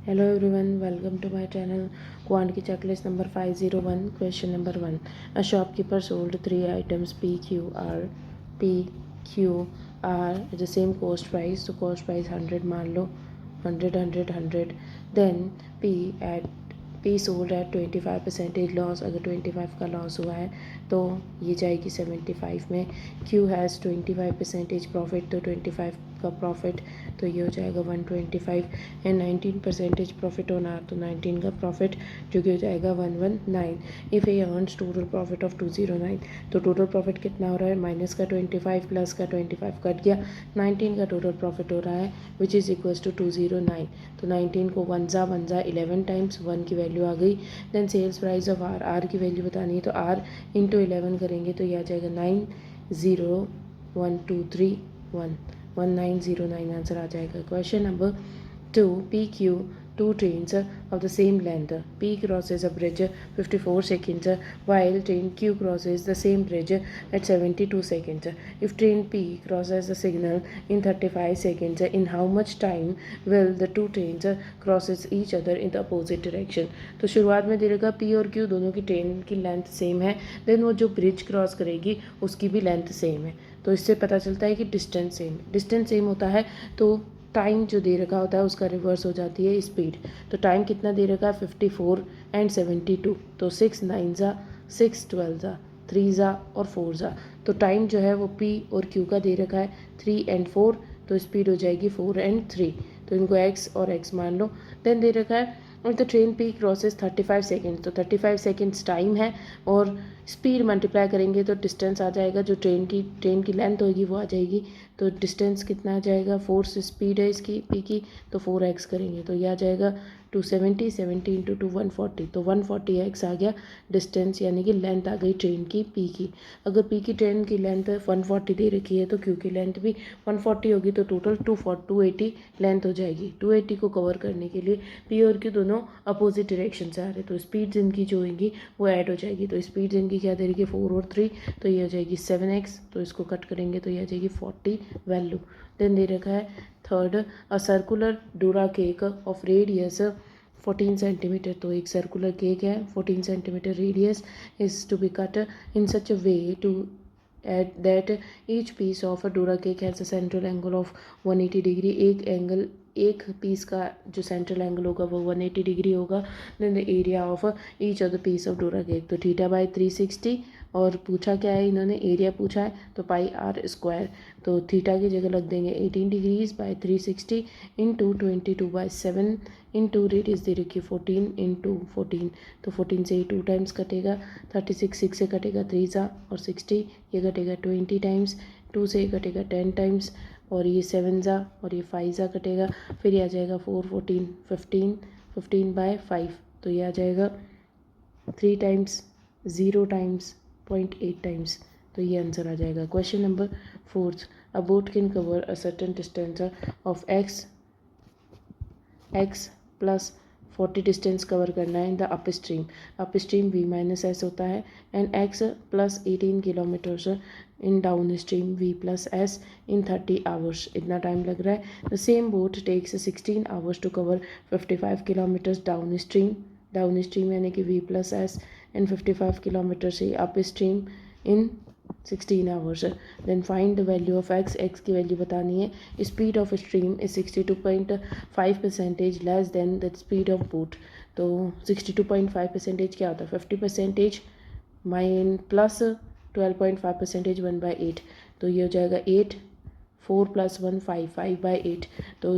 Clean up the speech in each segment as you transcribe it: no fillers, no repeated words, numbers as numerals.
Hello everyone, welcome to my channel. Quantity checklist number 501. Question number 1. A shopkeeper sold 3 items P, Q, R. P, Q, R at the same cost price. So cost price 100 मान लो, 100. Then P sold at 25% loss. अगर 25 का loss हुआ है तो ये जाएगी 75 में. Q has 25% profit, तो 25 का प्रॉफिट तो ये हो जाएगा 125. एंड 19% प्रॉफिट ऑन आर, तो 19 का प्रॉफिट जो कि हो जाएगा 119. If A earns total profit of 209, तो टोटल प्रॉफिट कितना हो रहा है, माइनस का 25 प्लस का 25 कट गया, 19 का टोटल प्रॉफिट हो रहा है विच इज़ इक्वल्स टू 209. तो 19 को 1 11 टाइम्स 1 की वैल्यू आ गई. Then sales price of R की वैल्यू बतानी है, तो आर इंटू 11 करेंगे तो यह आ जाएगा 901231 1909 आंसर आ जाएगा. Question number 2. PQ two trains of the same length. P crosses a bridge 54 seconds while train Q crosses the same bridge at 72 seconds. If train P crosses the signal in 35 seconds, in how much time will the two trains crosses each other in the opposite direction? तो शुरुआत में दे रखा P और Q दोनों की train की length same है. Then वो जो ब्रिज क्रॉस करेगी उसकी भी लेंथ सेम है. तो इससे पता चलता है कि डिस्टेंस सेम होता है तो टाइम जो दे रखा होता है उसका रिवर्स हो जाती है स्पीड. तो टाइम कितना दे रखा है 54 एंड 72, तो 6 9 ज़ा 6 12 ज़ा 3 ज़ा और 4 ज़ा. तो टाइम जो है वो P और Q का दे रखा है 3 एंड 4, तो स्पीड हो जाएगी 4 एंड 3. तो इनको X और X मान लो. देन दे रखा है और the train P crosses 35 second, तो 35 सेकेंड्स टाइम है और स्पीड मल्टीप्लाई करेंगे तो डिस्टेंस आ जाएगा, जो ट्रेन की लेंथ होगी वो आ जाएगी. तो डिस्टेंस कितना आ जाएगा, 4 से स्पीड है इसकी P की, तो 4x करेंगे तो यह आ जाएगा 270 70 इंटू 2 140, तो 140x आ गया डिस्टेंस, यानी कि लेंथ आ गई ट्रेन की P की. अगर P की ट्रेन की लेंथ 140 दे रखी है तो Q की लेंथ भी 140 होगी, तो टोटल 280 लेंथ हो जाएगी. 280 को कवर करने के लिए P और Q दोनों अपोजिट डायरेक्शन से आ रहे, तो स्पीड इनकी जो होगी वो ऐड हो जाएगी. तो स्पीड इनकी क्या दे रही है 4 और 3, तो ये हो जाएगी 7x, तो इसको कट करेंगे तो ये आ जाएगी 40 वैल्यू. देन दे रखा है third, a circular Dora cake of radius 14 centimetre, तो एक सर्कुलर केक है 14 centimetre radius is to be cut in such a way to at that each piece of a Dora cake has a central angle of 180 degree. एक piece का जो central angle होगा वो 180 degree होगा. Then the area of each of the piece of Dora cake, तो theta by 360, और पूछा क्या है इन्होंने, एरिया पूछा है, तो पाई आर स्क्वायर. तो थीटा की जगह लग देंगे 18 degrees by 360 into 22/7 into radius दे रखी 14 इंटू 14, तो 14 से ही 2 टाइम्स कटेगा, 36 6 से कटेगा 3 ज़ा और 60, ये कटेगा 20 टाइम्स, 2 से ये कटेगा 10 टाइम्स, और ये 7 ज़ा और ये 5 ज़ा कटेगा. फिर ये आ जाएगा 4 14 15/5, तो ये आ जाएगा 3 टाइम्स 0 टाइम्स 0.8 टाइम्स, तो ये आंसर आ जाएगा. Question number 4. A boat can cover a certain distance of x plus 40 distance cover करना है in the upstream v minus S होता है, and x plus 18 kilometres in downstream v plus S in 30 hours. इतना time लग रहा है. The same boat takes 16 hours to cover 55 kilometres downstream यानी कि v plus S and 55 kilometre से upstream in 16 hours. Then find the value of x की value बतानी है. Speed of stream is 62.5% less than the speed of boat. तो 62.5% क्या होता है, 50% माइन प्लस 12.5% 1/8, तो ये हो जाएगा 8, 4 + 1 5 5/8. तो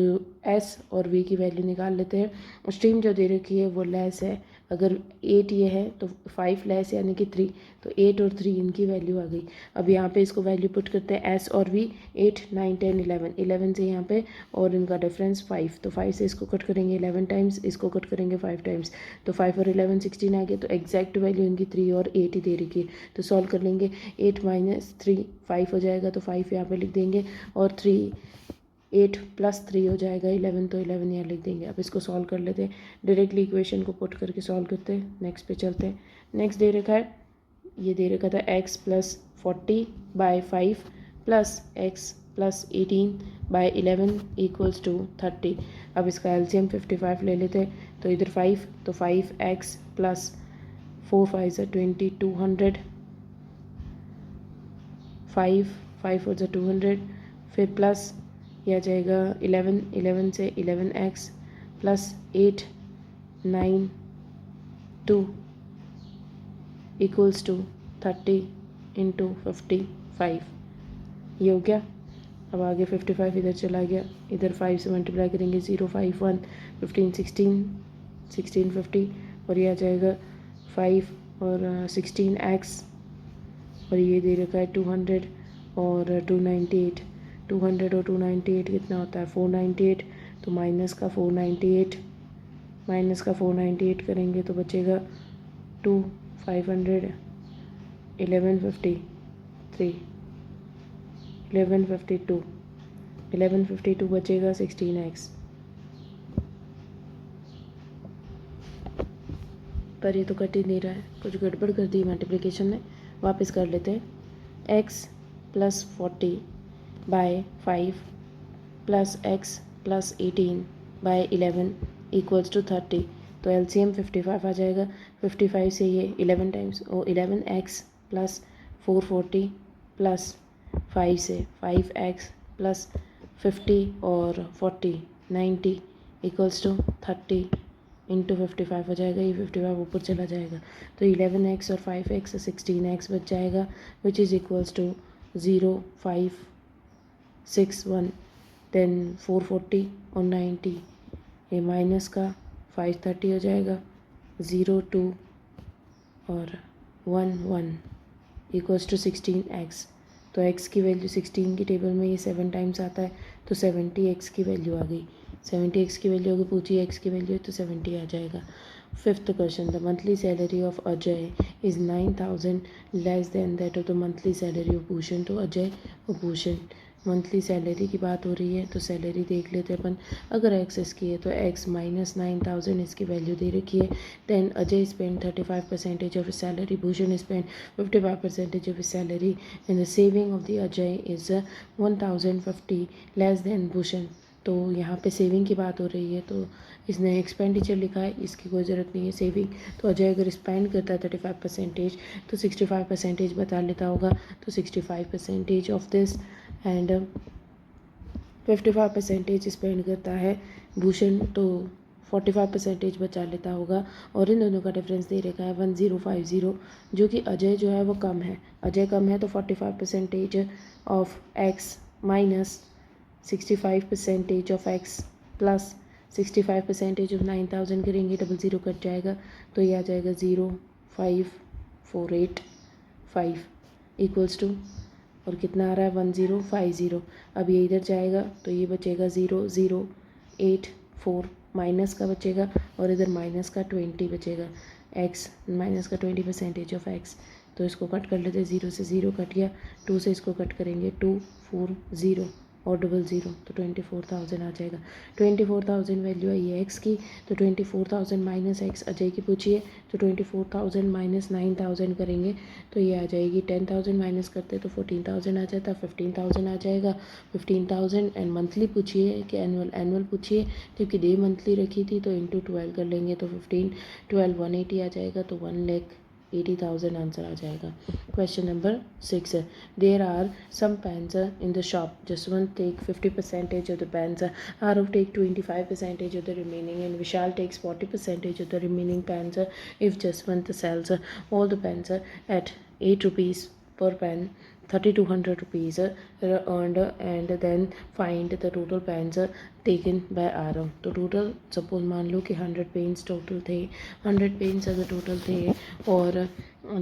s और v की वैल्यू निकाल लेते हैं. स्ट्रीम जो दे रखी है वो लेस है, अगर 8 ये है तो 5 लेस यानी कि 3, तो 8 और 3 इनकी वैल्यू आ गई. अब यहाँ पे इसको वैल्यू पुट करते हैं s और v, 8 9 10 11 से यहाँ पे, और इनका डिफरेंस 5, तो 5 से इसको कट करेंगे 11 टाइम्स, इसको कट करेंगे 5 टाइम्स, तो 5 और 11 16 आ गया. तो एग्जैक्ट वैल्यू इनकी 3 और 8 ही दे रखी है, तो सॉल्व कर लेंगे. 8 माइनस 3 5 हो जाएगा, तो 5 यहाँ पे लिख देंगे, और 8 + 3 हो जाएगा 11, तो 11 यहाँ लिख देंगे. अब इसको सॉल्व कर लेते हैं, डायरेक्टली इक्वेशन को पुट करके सॉल्व करते हैं. नेक्स्ट पे चलते हैं. नेक्स्ट दे रखा है, ये दे रखा था x + 40/5 plus x plus 18/11 equals to 30। अब इसका एलसीएम 55 ले लेते, तो इधर 5 तो 5x प्लस 4 5 से 20 200, 5 4 से 200, फिर प्लस यह आ जाएगा 11 से 11x plus 8 9 2 equals to 30 into 55। ये हो गया। अब आगे 55 इधर चला गया, इधर 5 से मल्टीप्लाई करेंगे 0 5 1 15 16 50, और ये आ जाएगा 5 और 16x, और ये दे रखा है 200 और 298। 200 और 298 कितना होता है 498, तो माइनस का 498 करेंगे तो बचेगा 2 500 1153 1152 बचेगा 16x। पर ये तो कट ही नहीं रहा है, कुछ गड़बड़ कर दी मल्टीप्लिकेशन में। वापस कर लेते हैं। x plus 40/5 plus x plus 18/11 equals to 30, तो एलसीएम 55 आ जाएगा। 55 से ये 11 टाइम्स, ओ 11x प्लस 440 प्लस 5 से 5x प्लस 50 और 40 90 इक्वल्स टू 30 इंटू 55 हो जाएगा। ये 55 ऊपर चला जाएगा, तो 11x और 5x 16x बच जाएगा, which is equals to 0 5 6 1। Then 440 और 90, ये माइनस का 530 हो जाएगा। 0 2 और 1 1 इक्वल्स टू 16x। तो x की वैल्यू 16 की टेबल में ये 7 टाइम्स आता है, तो 70x की वैल्यू आ गई। 70x की वैल्यू अगर पूछी x की वैल्यू है तो 70 आ जाएगा। Fifth question, the monthly salary of Ajay is 9000 less than that of the monthly salary of Bhushan. तो अजय और भूषण मंथली सैलरी की बात हो रही है, तो सैलरी देख लेते हैं अपन। अगर एक्स इसकी है तो x माइनस 9000 इसकी वैल्यू दे रखी है। Then Ajay spend 35% of salary, Bhushan spend 55% of salary, and the saving of the Ajay is 1050 less than Bhushan. तो यहाँ पे सेविंग की बात हो रही है, तो इसने एक्सपेंडिचर लिखा है, इसकी कोई ज़रूरत नहीं है सेविंग। तो अजय अगर स्पेंड करता है 35% तो 65% बता लेता होगा, तो 65% ऑफ दिस, एंड 55% स्पेंड करता है भूषण, तो 45% बचा लेता होगा। और इन दोनों का डिफरेंस दे रखा है 1050, जो कि अजय जो है वो कम है। अजय कम है तो 45% of x minus 65% of x plus 65% of 9000 करेंगे, 00 कट जाएगा, तो ये आ जाएगा 05485 इक्वल्स टू, और कितना आ रहा है 1050। अब ये इधर जाएगा तो ये बचेगा 0084 माइनस का बचेगा, और इधर माइनस का 20 बचेगा। एक्स माइनस का 20% ऑफ एक्स, तो इसको कट कर लेते, 0 से 0 कट गया, 2 से इसको कट करेंगे 240 और 00, तो 24000 आ जाएगा। 24000 वैल्यू आई है एक्स की, तो 24000 माइनस एक्स अजय की पूछिए, तो 24000 माइनस 9000 करेंगे तो ये आ जाएगी। 10000 माइनस करते तो 14000 आ जाता, 15000 आ जाएगा। 15000 एंड मंथली पूछिए कि एनुअल पूछिए, क्योंकि डे मंथली रखी थी तो इंटू 12 कर लेंगे, तो 15 12 180 आ जाएगा, तो 1,80,000 आंसर आ जाएगा। क्वेश्चन नंबर 6 है, there are some pens in the shop, Jaswant take 50% of the pens, Aarav take 25% of the remaining, and Vishal takes 40% of the remaining pens. If Jaswant sells all the pens at 8 rupees per pen, 3200 rupees earned, and then find the total pens taken by Aarav. तो total suppose मान लो कि 100 pens total थे, 100 pens अगर total थे, और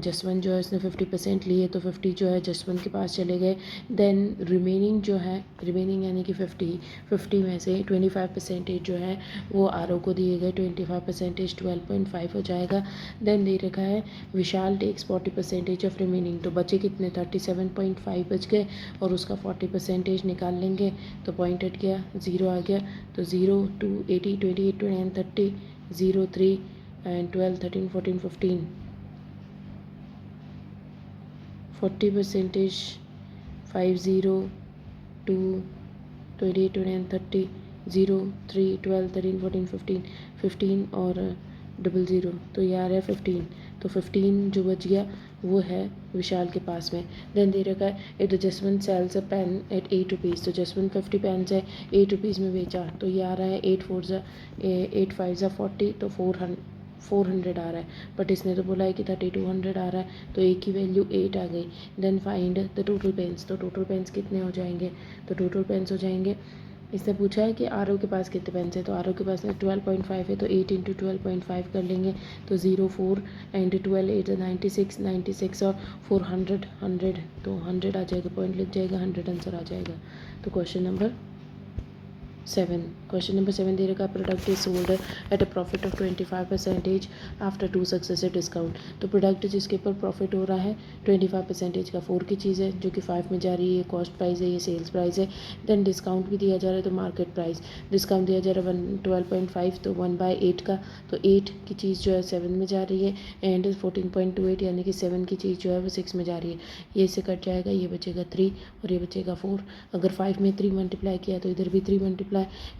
जसवंत जो है इसने 50% लिए, तो 50 जो है जसवंत के पास चले गए। देन रिमेनिंग जो है, रिमेनिंग यानी कि 50 में से 25% जो है वो आरव को दिए गए, 25% 12.5 हो जाएगा। देन दे रखा है विशाल टेक्स 40% ऑफ रिमेनिंग, तो बचे कितने 37.5 बच गए, और उसका 40% निकाल लेंगे, तो पॉइंट हट गया, 0 आ गया, तो 0 2 80 28 29 30 0 3 एंड 12 13 14 15 40% 50 2, 28, 29, 30, 0, 3, 12, 13, 14, 15, 15 और 00, तो ये आ रहा है 15। तो 15 जो बच गया वो है विशाल के पास में। देन दे रखा है it Jaswant sells a pen at 8 rupees, तो जसवंत 50 पेन्स है 8 रुपीज़ में बेचा, तो ये आ रहा है 8 4 ज़ा 8 5 ज़ा 40, तो 400 आ रहा है। बट इसने तो बोला है कि 3200 आ रहा है, तो ए की वैल्यू 8 आ गई। Then find the total pens, तो टोटल पेन्स कितने हो जाएंगे, तो टोटल पेन्स हो जाएंगे, इसने पूछा है कि आर ओ के पास कितने पेन्स है, तो आर ओ के पास 12.5 है, तो 8 इंटू 12.5 कर लेंगे, तो 0 4 एंड 12 8 96 96 और 400 100, तो 100 आ जाएगा, पॉइंट लग जाएगा, 100 आंसर आ जाएगा। तो क्वेश्चन नंबर 7 दे रखा product is sold at a profit of 25% after 2 successive discount, तो प्रोडक्ट जिसके ऊपर प्रॉफिट हो रहा है 25% का 4 की चीज़ है जो कि 5 में जा रही है, कॉस्ट प्राइस है, ये सेल्स प्राइस है। देन डिस्काउंट भी दिया जा रहा है, तो मार्केट प्राइस डिस्काउंट दिया जा रहा है 12.5, तो 1/8 का, तो 8 की चीज़ जो है 7 में जा रही है, एंड 14.28 यानी कि 7 की चीज़ जो है वो 6 में जा रही है। ये इससे कट जाएगा, ये बचेगा 3 और ये बचेगा 4। अगर 5 में 3 मल्टीप्लाई किया तो इधर भी 3 मल्टीप्लाई,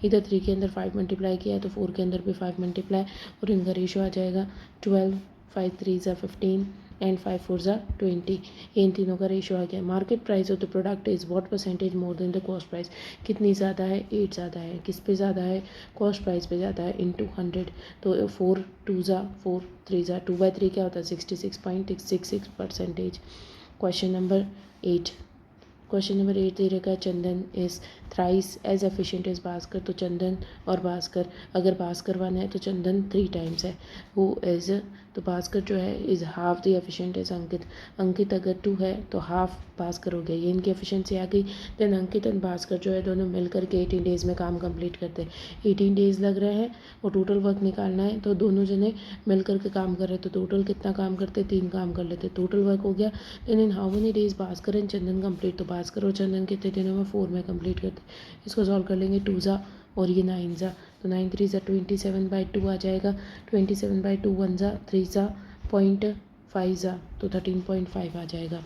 इधर 3 के अंदर 5 मल्टीप्लाई किया तो 4 के अंदर भी 5 मल्टीप्लाई, और इनका रेशो आ जाएगा 12, 5 3 ज़ा 15 एंड 5 4 ज़ा 20, इन तीनों का रेशो आ गया। Market price of the product is what percentage more than the cost price, कितनी ज़्यादा है, 8 ज़्यादा है, किस पे ज़्यादा है, कॉस्ट प्राइस पे ज़्यादा है, इंटू 100, तो 4 2 ज़ा 4 3 ज़ा 2/3 क्या होता है 66.66%। क्वेश्चन नंबर 8 दे रखा है Chandan is thrice as efficient as Bhaskar, तो चंदन और भास्कर, अगर भास्कर 1 है तो चंदन 3 टाइम्स है, वो एज, तो भास्कर जो है is half the efficient as Ankit, Ankit अगर 2 है तो हाफ भास्कर हो गया, ये इनकी एफिशिएंसी आ गई। देन अंकित एंड भास्कर जो है दोनों मिल करके 18 डेज़ में काम कंप्लीट करते हैं, 18 डेज़ लग रहे हैं और टोटल वर्क निकालना है, तो दोनों जने मिल करके काम कर रहे हैं, तो टोटल कितना काम करते, 3 काम कर लेते, टोटल वर्क हो गया। Then in how many days Bhaskar and Chandan complete, तो भास्कर और चंदन कितने दिनों में 4 में कंप्लीट करते, इसको सॉल्व कर लेंगे, 2 ज़ा और ये 9 ज़ा, तो 9 3 ज़ा 27/2 आ जाएगा, 27/2 1 ज़ा 3 ज़ा 0.5 ज़ा, तो 13.5 आ जाएगा।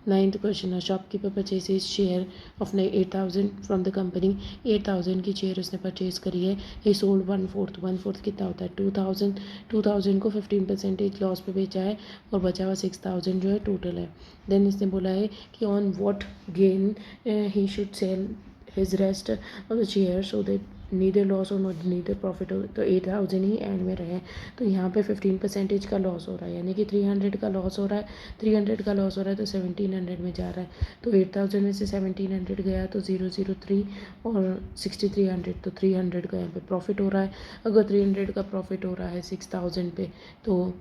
9th question, shopkeeper purchases share of 8000 from the company, 8000 की शेयर उसने परचेज करी है, ये सोल्ड 1/4 कितना होता है 2000 को 15% लॉस पे बेचा है और बचा हुआ 6000 जो है टोटल है। देन इसने बोला है कि on what gain he should sell his rest of the share so that neither loss और नीदर प्रॉफिट हो, तो 8000 ही एंड में रहे, तो यहाँ पे 15% का लॉस हो रहा है, यानी कि 300 का लॉस हो रहा है, 300 का लॉस हो रहा है तो 1700 में जा रहा है, तो 8000 में से 1700 गया तो 003 और 6300, तो 300 का यहाँ पे प्रॉफिट हो रहा है। अगर 300 का प्रॉफिट हो रहा है 6000 पे, तो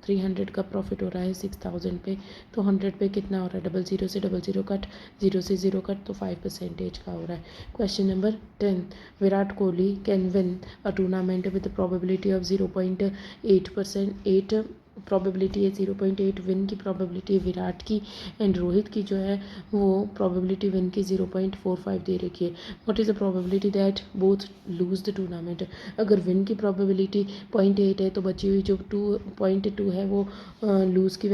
300 का प्रॉफिट हो रहा है 6000 पे, तो 100 पे कितना हो रहा है, 00 से 00 कट, 0 से 0 कट, तो 5% का हो रहा है। Question number 10, Virat Kohli can win a tournament with probability of 0.8%, 8 probability है, 0.8 विन की प्रोबेबिलिटी है विराट की, एंड रोहित की जो है वो प्रोबेबिलिटी विन की 0.45 दे रखी है। What is the probability that both lose the tournament, अगर विन की प्रोबेबिलिटी 0.8 है तो बची हुई जो 2.2 है वो लूज़ की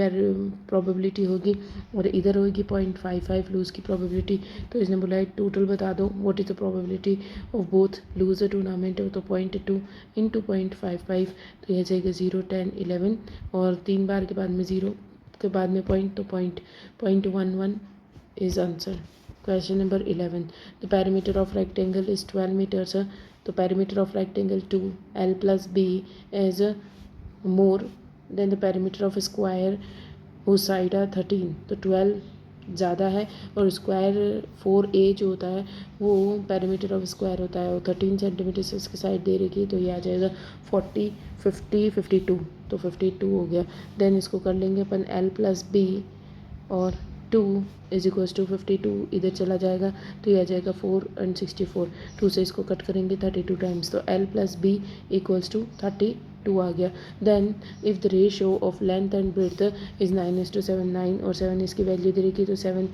प्रोबेबिलिटी होगी, और इधर होगी 0.55 लूज़ की प्रोबेबिलिटी। तो इसने बोला है टोटल बता दो what is the probability of both lose the tournament, तो 0.2 इंटू 0.55, तो यह जाएगा 0 10 11 और 3 बार के बाद में 0 के बाद में पॉइंट, तो 0.11 is answer. Question number 11, the parameter of rectangle is 12 metres, तो parameter of rectangle 2L + B is more than the parameter of square whose side are 13, तो 12 ज़्यादा है और स्क्वायर 4A जो होता है वो पैरामीटर ऑफ स्क्वायर होता है, और 13 सेंटीमीटर से इसकी साइड दे रखी है, तो ये आ जाएगा 40 50 52, तो 52 हो गया। देन इसको कर लेंगे अपन L + B और 2 = 52, इधर चला जाएगा तो ये आ जाएगा 4 और 64, 2 से इसको कट करेंगे 32 टाइम्स, तो L + B = 32 आ गया। Then if the ratio of length and breadth is 9:7, 9 और 7 इसकी वैल्यू दे रखी, तो 7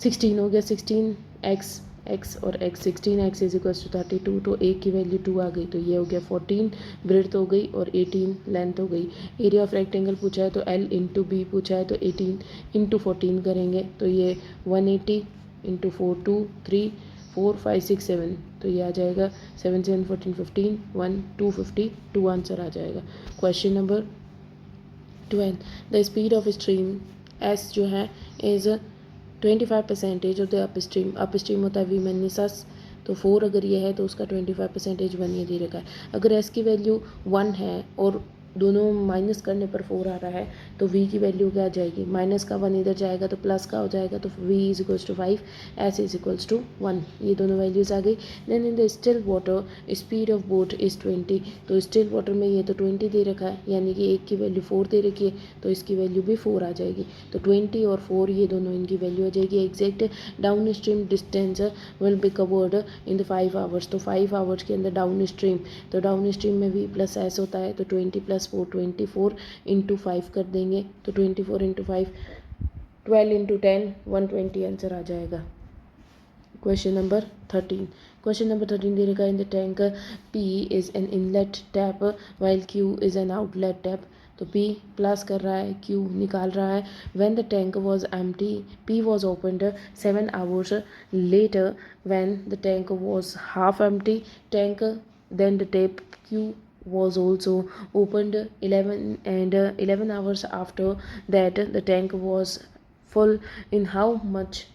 16 हो गया, 16x और x 16x = 32, तो a की वैल्यू 2 आ गई, तो ये हो गया 14 ब्रेड्थ हो गई और 18 लेंथ हो गई। एरिया ऑफ रेक्टेंगल पूछा है तो L × B पूछा है, तो 18 × 14 करेंगे तो ये 180 इंटू 4 2 3 4 5 6 7, तो ये आ जाएगा 7 7 14 15 1 252 आंसर आ जाएगा। Question number 12, the speed of stream S जो है is 25% of the up stream होता है वी मैनिसस, तो 4 अगर ये है तो उसका 25% 1 ये दे रखा है। अगर एस की वैल्यू 1 है और दोनों माइनस करने पर 4 आ रहा है तो v की वैल्यू क्या आ जाएगी, माइनस का 1 इधर जाएगा तो प्लस का हो जाएगा, तो v is equals to 5, s is equals to 1, ये दोनों वैल्यूज़ आ गई। Then in the still water speed of boat is 20, तो स्टिल वाटर में ये तो 20 दे रखा है, यानी कि एक की वैल्यू 4 दे रखी है तो इसकी वैल्यू भी 4 आ जाएगी, तो 20 और 4 ये दोनों इनकी वैल्यू आ जाएगी। Exact down stream distance will be covered in the 5 hours, तो 5 आवर्स के अंदर डाउन स्ट्रीम, तो डाउन स्ट्रीम में v प्लस एस होता है, तो 20 + 4 24 इंटू 5 कर देंगे, तो 24 इंटू 5 12 इंटू 10 120 आंसर आ जाएगा। क्वेश्चन नंबर 13, क्वेश्चन नंबर 13 दे रखा है in the tank P is an inlet tap while Q is an outlet tap, तो P प्लस कर रहा है, Q निकाल रहा है। When the tank was empty P was opened 7 hours later, when the tank was half empty tank then the tap Q was also opened 11 hours after that the tank was full. In how much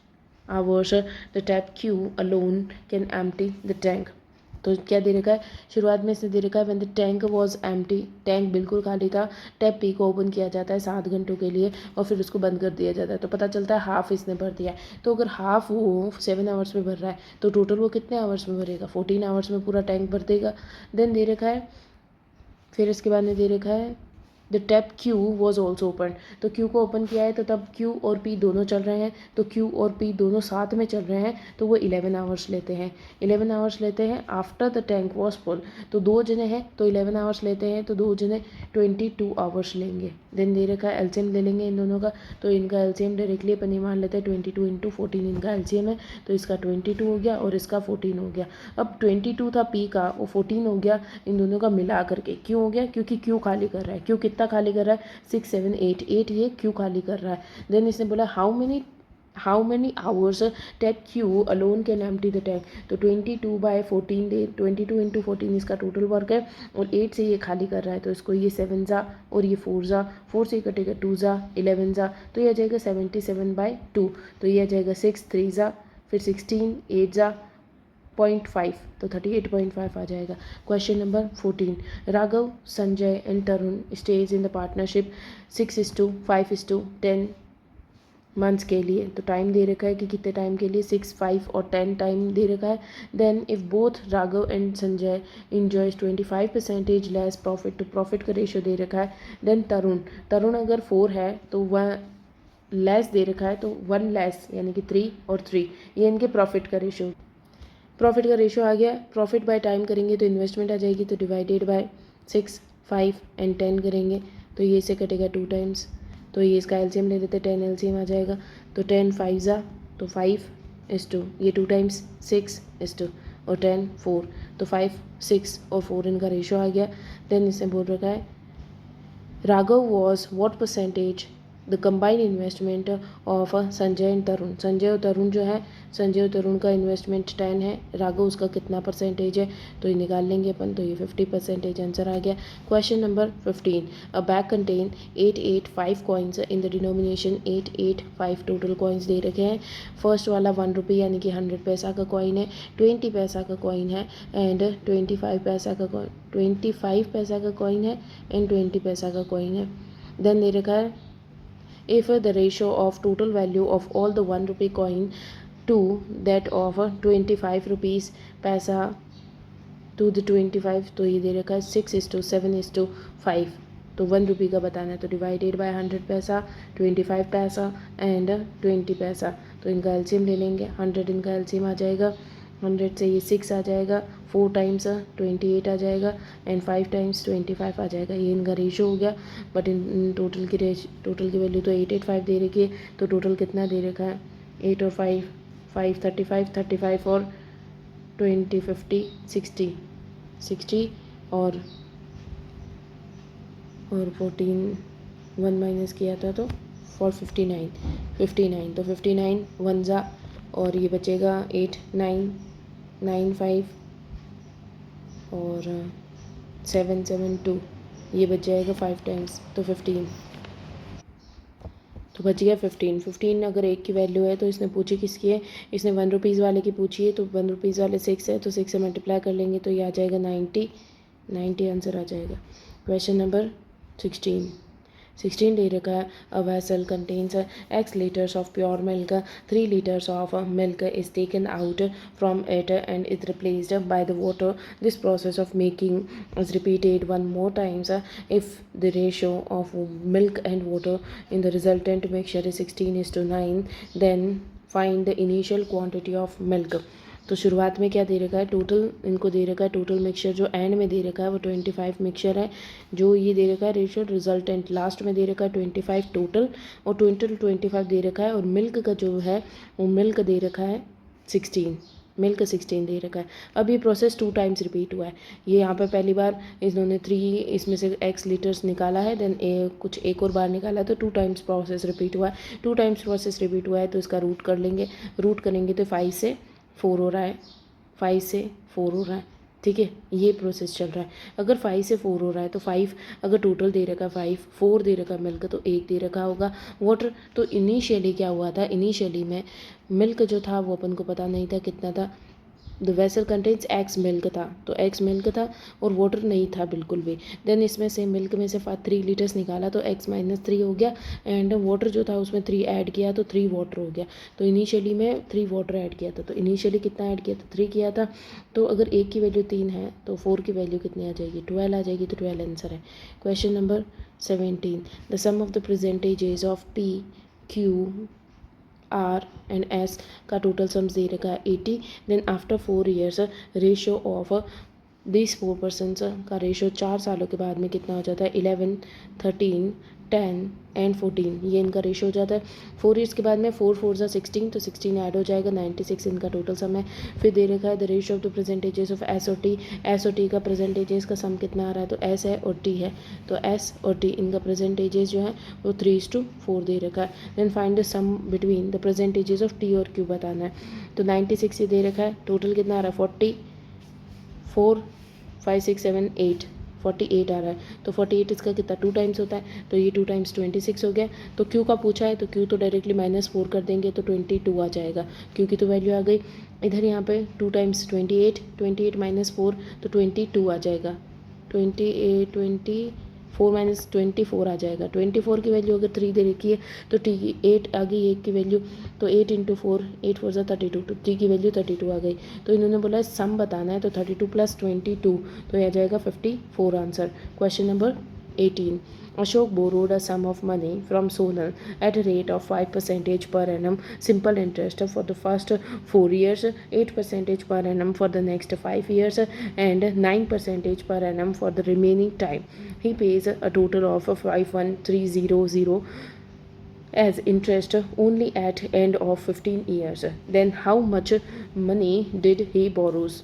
hours the tap Q alone can empty the tank? तो क्या दे रखा है, शुरुआत में इसने दे रखा है when the tank was empty, tank बिल्कुल खाली था, टैप पी को ओपन किया जाता है 7 घंटों के लिए और फिर उसको बंद कर दिया जाता है, तो पता चलता है हाफ इसने भर दिया है। तो अगर हाफ वो 7 आवर्स में भर रहा है तो टोटल वो कितने आवर्स में भरेगा, 14 आवर्स में पूरा टैंक भर देगा। देन दे रखा है, फिर इसके बाद में दे रखा है the tap Q was also open, तो Q को ओपन किया है तो तब Q और P दोनों चल रहे हैं, तो Q और P दोनों साथ में चल रहे हैं तो वो 11 आवर्स लेते हैं, 11 आवर्स लेते हैं after the tank was full, तो 2 जने हैं तो 11 आवर्स लेते हैं, तो 2 जने 22 आवर्स लेंगे। देन दे रखा है एलसीएम ले लेंगे इन दोनों का, तो इनका एलसीएम डायरेक्टली अपन मान लेते हैं 22 इंटू 14 इनका एलसीएम है, तो इसका 22 हो गया और इसका 14 हो गया। अब 22 था P का, वो 14 हो गया इन दोनों का मिला करके, क्यों हो गया, क्योंकि Q खाली कर रहा है, Q कितना खाली कर रहा है 6 7 8 8 ये Q खाली कर रहा है। देन इसने बोला how many hours tap Q alone can empty the tank, तो 22/14 दे 22 इंटू 14 इसका टोटल वर्क है और 8 से ये खाली कर रहा है, तो इसको ये 7 जा और ये 4 जा, 4 से कटेगा 2 जा 11 जा, तो ये आ जाएगा 77/2, तो ये आ जाएगा 6 3 जा फिर 16 8 जा 0.5, तो 38.5 आ जाएगा। Question number 14, Raghav Sanjay and Tarun stage in the partnership 6:5:10 months के लिए, तो टाइम दे रखा है कि कितने टाइम के लिए, 6 5 और 10 टाइम दे रखा है। Then if both Raghav and Sanjay enjoys 25% less profit, तो प्रॉफिट का रेशियो दे रखा है। देन तरुण अगर 4 है तो वह लेस दे रखा है, तो 1 लेस यानी कि 3 और 3 ये इनके प्रॉफिट का रेशियो आ गया। प्रॉफिट बाय टाइम करेंगे तो इन्वेस्टमेंट आ जाएगी, तो डिवाइडेड बाय 6 5 एंड 10 करेंगे तो ये से कटेगा 2 टाइम्स, तो ये इसका एलसीएम ले लेते 10 एलसीएम आ जाएगा, तो 10 5 जा तो 5:2, ये 2 टाइम्स 6:2 और 10 4, तो 5 6 और 4 इनका रेशियो आ गया। देन इसने बोल रखा है Raghav was what percentage the combined investment of Sanjay and Tarun, Sanjay और तरुण का इन्वेस्टमेंट 10 है, राघव उसका कितना परसेंटेज है तो ये निकाल लेंगे अपन, तो ये 50% आंसर आ गया। Question number 15, a bag contain 885 coins in the denomination 885 total coins दे रखे हैं। फर्स्ट वाला 1 रुपये यानी कि 100 पैसा का कॉइन है, 20 पैसा का कॉइन है एंड 25 पैसा का कॉइन है एंड 20 पैसा का कॉइन है। देन दे रखा है if the ratio of total value of all the 1 rupee coin to that of 25 rupees पैसा to the 25, तो ये दे रखा है 6:7:5, तो 1 रुपये का बताना है, तो डिवाइडेड बाय 100 पैसा 25 पैसा एंड 20 पैसा, तो इनका एलसीएम ले लेंगे, 100 इनका एलसीएम आ जाएगा, 100 से ये 6 आ जाएगा, 4 टाइम्स 28 आ जाएगा एंड 5 टाइम्स 25 आ जाएगा, ये इनका रेशो हो गया। बट इन टोटल की वैल्यू तो 885 दे रखी है, तो टोटल कितना दे रखा है 8 और 5 5 35 और 20 50 60 और 14 1 माइनस किया था तो 4 59, तो 59 1 जा और ये बचेगा 8 9 9 5 और 7 7 2, ये बच जाएगा 5 टाइम्स तो 15, तो बच गया 15। 15 अगर एक की वैल्यू है तो इसने पूछी किसकी है, इसने 1 रुपीज़ वाले की पूछी है, तो 1 रुपीज़ वाले 6 है तो 6 से मल्टीप्लाई कर लेंगे तो ये आ जाएगा 90, 90 आंसर आ जाएगा। क्वेश्चन नंबर 16 दे रखा है a vessel contains x liters of pure milk, 3 liters of milk is taken out from it and is replaced by the water. This process of making is repeated one more times. If the ratio of milk and water in the resultant mixture is 16:9, then find the initial quantity of milk. तो शुरुआत में क्या दे रखा है, total इनको दे रखा है, total mixture जो एंड में दे रखा है वो 25 मिक्सचर है, जो ये दे रखा है रेशियो रिजल्टेंट लास्ट में दे रखा है 25 टोटल, और टोटल 25 दे रखा है, और मिल्क का जो है वो मिल्क दे रखा है 16, मिल्क 16 दे रखा है। अब ये प्रोसेस 2 टाइम्स रिपीट हुआ है, ये यहाँ पर पहली बार इन्होंने 3 इसमें से x लीटर्स निकाला है, देन कुछ एक और बार निकाला है, तो 2 टाइम्स प्रोसेस रिपीट हुआ है। 2 टाइम्स प्रोसेस रिपीट हुआ है तो इसका रूट कर लेंगे, रूट करेंगे तो 5 से 4 हो रहा है, 5 से 4 हो रहा है, ठीक है, ये प्रोसेस चल रहा है। अगर 5 से 4 हो रहा है तो 5 अगर टोटल दे रखा 5, 4 दे रखा मिल्क तो 1 दे रखा होगा वाटर। तो इनिशियली क्या हुआ था, इनिशियली में मिल्क जो था वो अपन को पता नहीं था कितना था, the vessel contains x milk था, तो एक्स मिल्क था और वाटर नहीं था बिल्कुल भी। देन इसमें से मिल्क में से 3 लीटर्स निकाला तो x -3 हो गया, एंड वाटर जो था उसमें 3 ऐड किया तो 3 वाटर हो गया। तो इनिशियली में 3 वाटर ऐड किया था, तो इनिशियली कितना ऐड किया था, 3 किया था। तो अगर एक की वैल्यू 3 है तो 4 की वैल्यू कितनी आ जाएगी, 12 आ जाएगी, तो 12 आंसर है। Question number 17 the sum of the percentages of P Q R and S का टोटल सम्स दे रखा है 80। Then after 4 years ratio of this 4% का रेशियो 4 सालों के बाद में कितना हो जाता है, 11 13 10 एंड 14, ये इनका रेशियो हो जाता है। 4 ईयर्स के बाद में 4 4 16, तो 16 ऐड हो जाएगा, 96 इनका टोटल सम है। फिर दे रखा है the ratio of the percentages of S और T, S और T का परसेंटेजेस का सम कितना आ रहा है, तो S है और T है, तो S और T इनका परसेंटेजेस जो है वो 3:4 दे रखा है। Then find the sum between the percentages of T और Q बताना है, तो 96 ये दे रखा है, टोटल कितना आ रहा है 40 4 5 6 7 8 48 आ रहा है, तो 48 इसका कितना 2 टाइम्स होता है, तो ये 2 टाइम्स 26 हो गया। तो Q का पूछा है तो Q तो डायरेक्टली -4 कर देंगे तो 22 आ जाएगा, Q की तो वैल्यू आ गई। इधर यहाँ पे 2 टाइम्स 28 28 -4 तो 22 आ जाएगा, 28 24 -24 आ जाएगा। 24 की वैल्यू अगर 3 दे रखी है तो T 8 आ गई, 1 की वैल्यू, तो 8 × 4 8 4 32, तो T की वैल्यू 32 आ गई। तो इन्होंने बोला सम बताना है, तो 32 + 22 तो यह आ जाएगा 54 answer. Question number 18 Ashok borrowed a sum of money from Sonal at a rate of 5% per annum simple interest for the first 4 years, 8% per annum for the next 5 years, and 9% per annum for the remaining time. He pays a total of 51300 as interest only at end of 15 years. Then how much money did he borrows?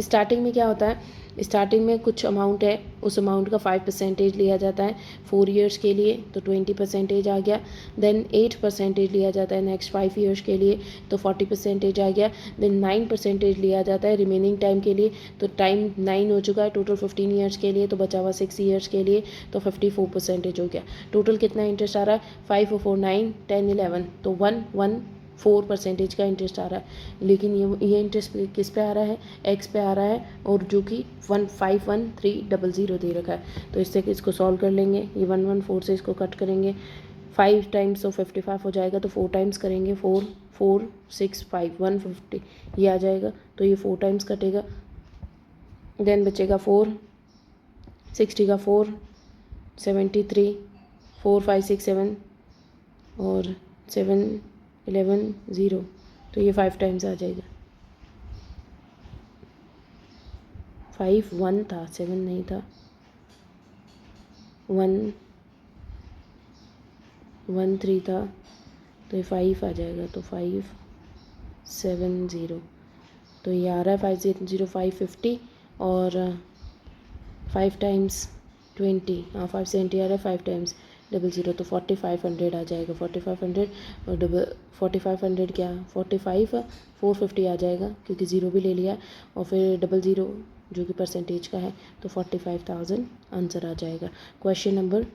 Starting में क्या होता है, starting में कुछ amount है, उस amount का 5% लिया जाता है 4 ईयर्स के लिए, तो 20% आ गया। देन 8% लिया जाता है नेक्स्ट 5 ईयर्स के लिए, तो 40% आ गया। देन 9% लिया जाता है रिमेनिंग टाइम के लिए, तो टाइम 9 हो चुका है टोटल 15 ईयर्स के लिए, तो बचा हुआ 6 ईयर्स के लिए, तो 54% हो गया। टोटल कितना इंटरेस्ट आ रहा है, 5 4 9 10 11, तो 114% का इंटरेस्ट आ रहा है। लेकिन ये इंटरेस्ट किस पे आ रहा है, एक्स पे आ रहा है, और जो कि 151,300 दे रखा है। तो इससे इसको सॉल्व कर लेंगे, ये 114 से इसको कट करेंगे, 5 टाइम्स तो 55 हो जाएगा, तो 4 टाइम्स करेंगे, 4 4 6 5 150 ये आ जाएगा, तो ये 4 टाइम्स कटेगा। देन बचेगा 4 60 का 4 73 4 5 6 7 और 7 11 0, तो ये 5 टाइम्स आ जाएगा। 5 1 था, 7 नहीं था, 1 1 3 था, तो ये 5 आ जाएगा, तो 5 7 0, तो ये आ रहा है 5 0 5 50 और 5 टाइम्स 20, हाँ 570 आ रहा है, 5 टाइम्स 00 तो 4500 आ जाएगा, 4500 और 4500 क्या 45 450 आ जाएगा क्योंकि ज़ीरो भी ले लिया और फिर 00 जो कि परसेंटेज का है तो 45,000 आंसर आ जाएगा। Question number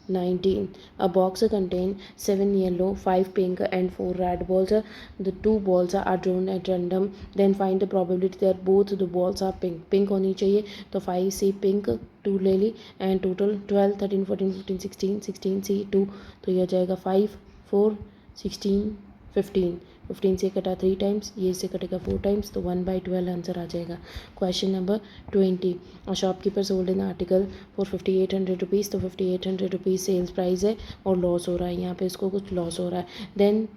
19. A box contain 7 yellow, 5 pink and 4 red balls. The 2 balls are drawn at random. Then find the probability that both the balls are pink. Pink होनी चाहिए तो 5 से pink 2 ले ली and total 12, 13, 14, 15, 16, 16 से 2 तो यह जाएगा 5, 4, 16, 15. 15 से कटा 3 टाइम्स, ये से कटेगा 4 टाइम्स तो 1/12 आंसर आ जाएगा। Question number 20. A shopkeeper sold an article for 5800 rupees, तो 5800 रुपीज़ सेल्स प्राइस है और लॉस हो रहा है, यहाँ पे इसको कुछ लॉस हो रहा है। Then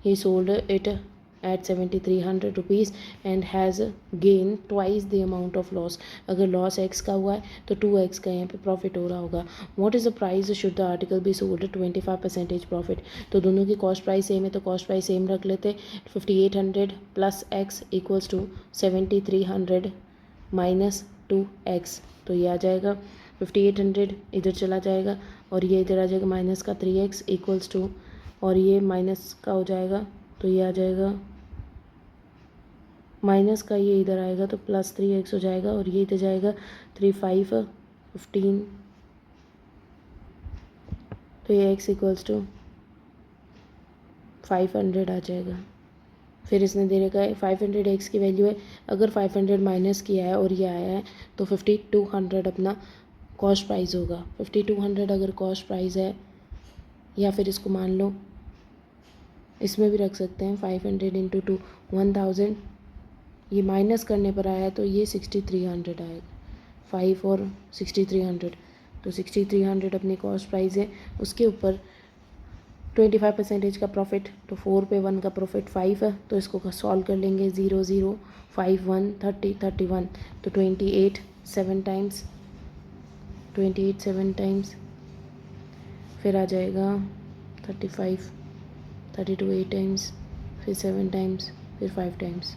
he sold it at 7300 rupees and has gain twice the amount of loss. अगर लॉस एक्स का हुआ है तो 2x का यहाँ पे प्रॉफिट हो रहा होगा। What is the price should the article be sold 25% profit. तो दोनों की कॉस्ट प्राइस सेम है तो कॉस्ट प्राइस सेम रख लेते। 5800 plus x equals to 7300 minus 2x तो ये आ जाएगा 5800 इधर चला जाएगा और ये इधर आ जाएगा माइनस का 3x इक्वल्स टू और ये माइनस का हो जाएगा तो ये आ जाएगा माइनस का, ये इधर आएगा तो प्लस 3x हो जाएगा और ये इधर जाएगा 3, 5, 15 तो ये x इक्वल्स टू 500 आ जाएगा। फिर इसने दे रखा है 500x की वैल्यू है, अगर 500 माइनस किया है और ये आया है तो 5200 अपना कॉस्ट प्राइस होगा। 5200 अगर कॉस्ट प्राइस है या फिर इसको मान लो इसमें भी रख सकते हैं 500 इंटू 2 1000, ये माइनस करने पर आया तो ये 6300 आएगा। 5 और 6300 तो 6300 अपनी कॉस्ट प्राइस है, उसके ऊपर 25% का प्रॉफिट तो 4 पे 1 का प्रॉफिट 5 है तो इसको सॉल्व कर लेंगे 0, 0, 5, 1, 30, 31 तो 28 7 टाइम्स, 28 7 टाइम्स फिर आ जाएगा 35, 32 8 टाइम्स फिर 7 टाइम्स फिर 5 टाइम्स।